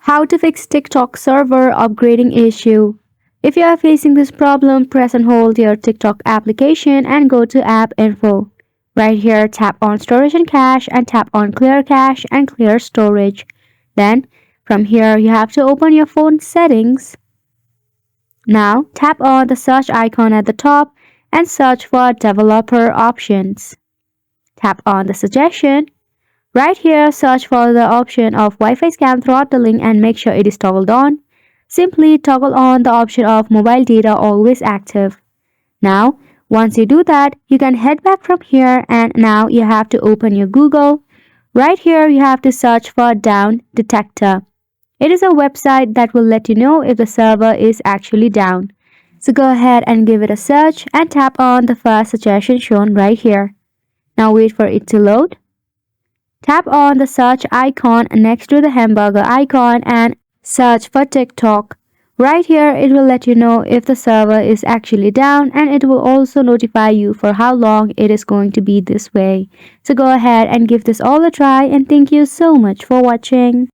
How to fix TikTok server upgrading issue. If you are facing this problem, press and hold your TikTok application and go to App Info. Right here, tap on Storage and Cache and tap on Clear Cache and Clear Storage. Then, from here, you have to open your phone settings. Now, tap on the search icon at the top and search for Developer Options. Tap on the suggestion. Right here, search for the option of Wi-Fi scan throttling and make sure it is toggled on. Simply toggle on the option of mobile data always active. Now, once you do that, you can head back from here and now you have to open your Google. Right here, you have to search for Down Detector. It is a website that will let you know if the server is actually down. So go ahead and give it a search and tap on the first suggestion shown right here. Now wait for it to load. Tap on the search icon next to the hamburger icon and search for TikTok. Right here, it will let you know if the server is actually down and it will also notify you for how long it is going to be this way. So go ahead and give this all a try and thank you so much for watching.